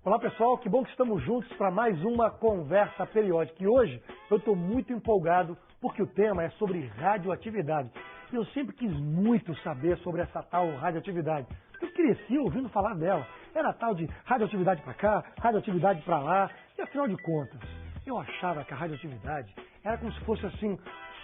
Olá pessoal, que bom que estamos juntos para mais uma conversa periódica. E hoje eu estou muito empolgado porque o tema é sobre radioatividade. E eu sempre quis muito saber sobre essa tal radioatividade. Eu cresci ouvindo falar dela. Era tal de radioatividade para cá, radioatividade para lá. E afinal de contas, eu achava que a radioatividade era como se fosse assim,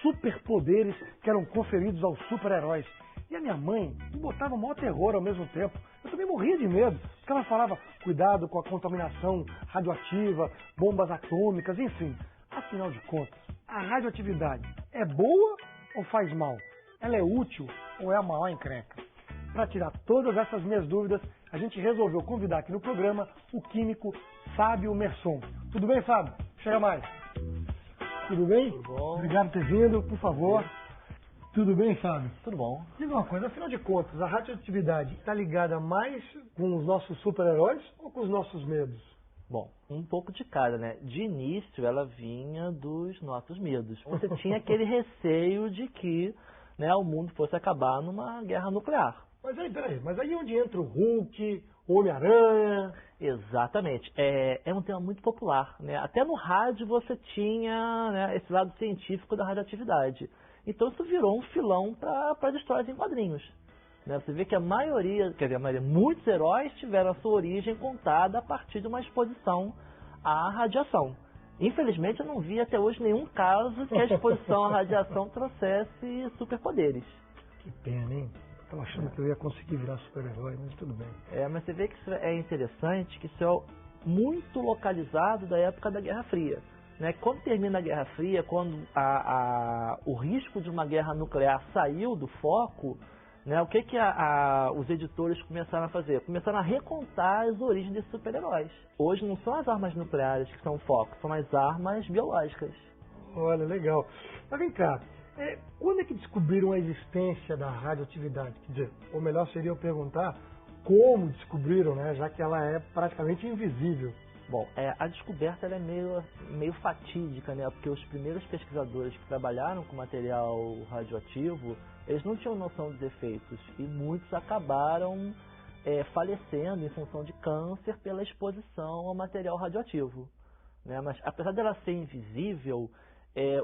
superpoderes que eram conferidos aos super-heróis. E a minha mãe me botava o maior terror ao mesmo tempo. Eu também morria de medo, porque ela falava, cuidado com a contaminação radioativa, bombas atômicas, enfim. Afinal de contas, a radioatividade é boa ou faz mal? Ela é útil ou é a maior encrenca? Para tirar todas essas minhas dúvidas, a gente resolveu convidar aqui no programa o químico Fábio Merson. Tudo bem, Fábio? Chega mais. Tudo bem? Tudo bom. Obrigado por ter vindo, por favor. Tudo bem, Fábio? Tudo bom. Diga uma coisa, afinal de contas, a radioatividade está ligada mais com os nossos super-heróis ou com os nossos medos? Bom, um pouco de cada, né? De início, ela vinha dos nossos medos. Você tinha aquele receio de que, né, o mundo fosse acabar numa guerra nuclear. Mas aí, peraí, onde entra o Hulk, o Homem-Aranha? Exatamente. É um tema muito popular, né? Até no rádio você tinha, né, esse lado científico da radioatividade. Então isso virou um filão para as histórias em quadrinhos. Né? Você vê que muitos heróis tiveram a sua origem contada a partir de uma exposição à radiação. Infelizmente eu não vi até hoje nenhum caso que a exposição à radiação trouxesse superpoderes. Que pena, hein? Estava achando que eu ia conseguir virar super-herói, mas tudo bem. Mas você vê que isso é interessante, que isso é muito localizado da época da Guerra Fria. Né? Quando termina a Guerra Fria, quando o risco de uma guerra nuclear saiu do foco, né, o que os editores começaram a fazer? Começaram a recontar as origens desses super-heróis. Hoje não são as armas nucleares que são o foco, são as armas biológicas. Olha, legal. Mas vem cá, quando é que descobriram a existência da radioatividade? Quer dizer, ou melhor seria eu perguntar como descobriram, né, já que ela é praticamente invisível. Bom, a descoberta ela é meio fatídica, né? Porque os primeiros pesquisadores que trabalharam com material radioativo, eles não tinham noção dos efeitos e muitos acabaram falecendo em função de câncer pela exposição ao material radioativo. Né? Mas apesar dela ser invisível,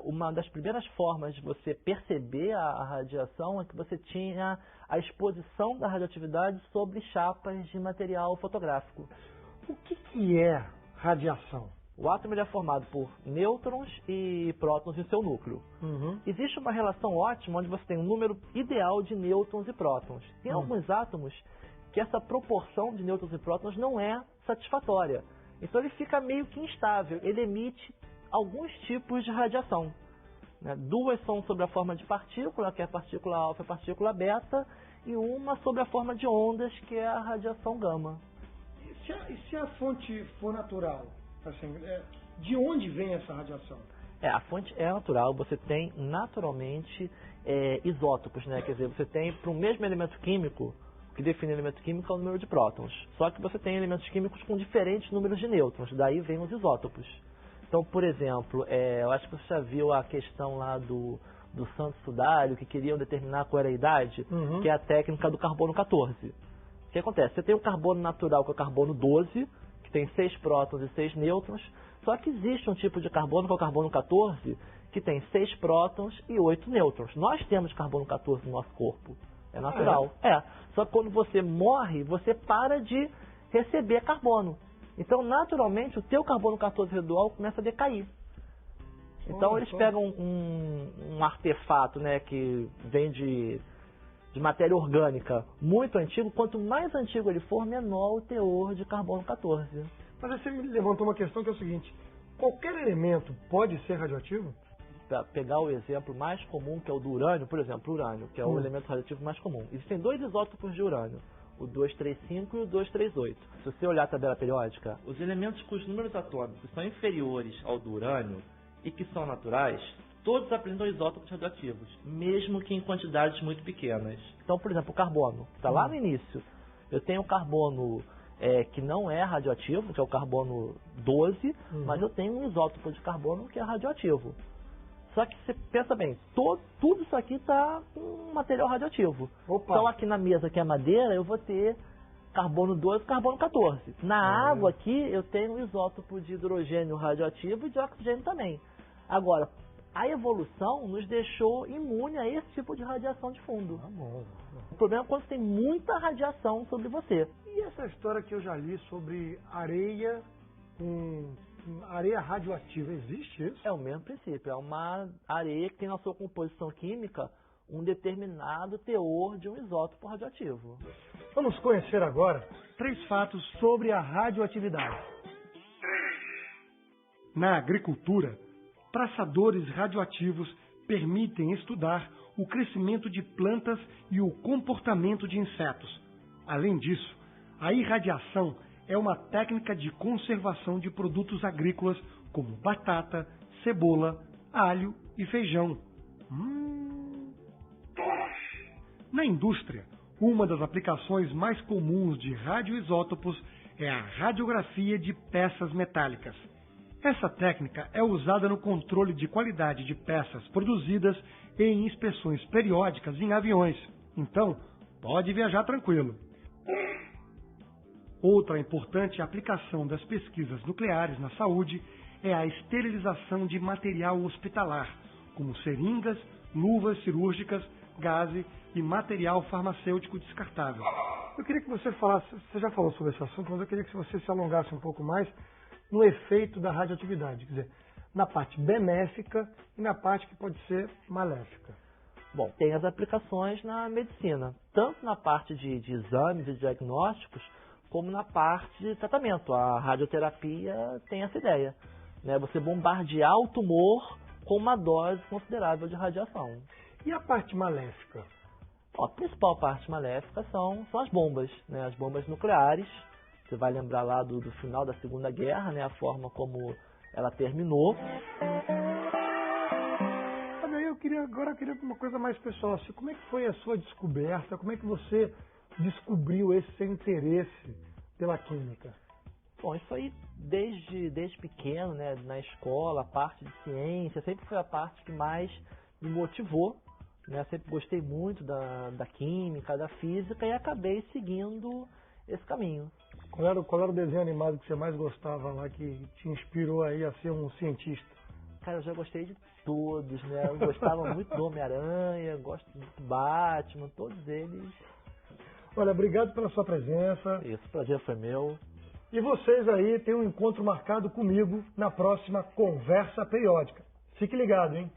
uma das primeiras formas de você perceber a radiação é que você tinha a exposição da radioatividade sobre chapas de material fotográfico. O que é radiação? O átomo ele é formado por nêutrons e prótons em seu núcleo. Uhum. Existe uma relação ótima onde você tem um número ideal de nêutrons e prótons. Tem alguns átomos que essa proporção de nêutrons e prótons não é satisfatória. Então ele fica meio que instável. Ele emite alguns tipos de radiação. Né? Duas são sob a forma de partícula, que é a partícula alfa e a partícula beta, e uma sob a forma de ondas, que é a radiação gama. E se a fonte for natural? Assim, de onde vem essa radiação? A fonte é natural, você tem naturalmente isótopos, né? Quer dizer, você tem para o mesmo elemento químico, o que define o elemento químico é o número de prótons. Só que você tem elementos químicos com diferentes números de nêutrons, daí vem os isótopos. Então, por exemplo, eu acho que você já viu a questão lá do Santos Sudário, que queriam determinar qual era a idade, que é a técnica do carbono 14. O que acontece? Você tem o carbono natural, que é o carbono 12, que tem 6 prótons e 6 nêutrons, só que existe um tipo de carbono, que é o carbono 14, que tem 6 prótons e 8 nêutrons. Nós temos carbono 14 no nosso corpo. É natural. Só que quando você morre, você para de receber carbono. Então, naturalmente, o teu carbono 14 residual começa a decair. Então, eles pegam um artefato, né, que vem de matéria orgânica muito antigo, quanto mais antigo ele for, menor o teor de carbono 14. Mas aí você me levantou uma questão que é o seguinte, qualquer elemento pode ser radioativo? Para pegar o exemplo mais comum, que é o do urânio, por exemplo, o urânio, que é o elemento radioativo mais comum. Existem 2 isótopos de urânio, o 235 e o 238. Se você olhar a tabela periódica, os elementos cujos números atômicos são inferiores ao do urânio e que são naturais, todos apresentam isótopos radioativos, mesmo que em quantidades muito pequenas. Então, por exemplo, o carbono, que está lá no início. Eu tenho o carbono que não é radioativo, que é o carbono 12, mas eu tenho um isótopo de carbono que é radioativo. Só que você pensa bem, tudo isso aqui está com material radioativo. Opa. Então aqui na mesa, que é madeira, eu vou ter carbono 12 e carbono 14. Na água aqui eu tenho um isótopo de hidrogênio radioativo e de oxigênio também. Agora, a evolução nos deixou imune a esse tipo de radiação de fundo. O problema é quando tem muita radiação sobre você. E essa história que eu já li sobre areia com areia radioativa, existe isso? É o mesmo princípio, é uma areia que tem na sua composição química um determinado teor de um isótopo radioativo. Vamos conhecer agora 3 fatos sobre a radioatividade. Na agricultura, traçadores radioativos permitem estudar o crescimento de plantas e o comportamento de insetos. Além disso, a irradiação é uma técnica de conservação de produtos agrícolas como batata, cebola, alho e feijão. Na indústria, uma das aplicações mais comuns de radioisótopos é a radiografia de peças metálicas. Essa técnica é usada no controle de qualidade de peças produzidas e em inspeções periódicas em aviões. Então, pode viajar tranquilo. Outra importante aplicação das pesquisas nucleares na saúde é a esterilização de material hospitalar, como seringas, luvas cirúrgicas, gaze e material farmacêutico descartável. Eu queria que você falasse, você já falou sobre esse assunto, mas eu queria que você se alongasse um pouco mais no efeito da radioatividade, quer dizer, na parte benéfica e na parte que pode ser maléfica. Bom, tem as aplicações na medicina, tanto na parte de exames e diagnósticos, como na parte de tratamento. A radioterapia tem essa ideia, né? Você bombardear o tumor com uma dose considerável de radiação. E a parte maléfica? A principal parte maléfica são as bombas, né? As bombas nucleares. Você vai lembrar lá do final da Segunda Guerra, né? A forma como ela terminou. Agora eu queria uma coisa mais pessoal. Assim, como é que foi a sua descoberta? Como é que você descobriu esse seu interesse pela química? Bom, isso aí desde pequeno, né? Na escola, a parte de ciência, sempre foi a parte que mais me motivou. Né? Sempre gostei muito da química, da física e acabei seguindo esse caminho. Qual era o desenho animado que você mais gostava lá, que te inspirou aí a ser um cientista? Cara, eu já gostei de todos, né? Eu gostava muito do Homem-Aranha, gosto do Batman, todos eles. Olha, obrigado pela sua presença. Isso, o prazer foi meu. E vocês aí têm um encontro marcado comigo na próxima Conversa Periódica. Fique ligado, hein?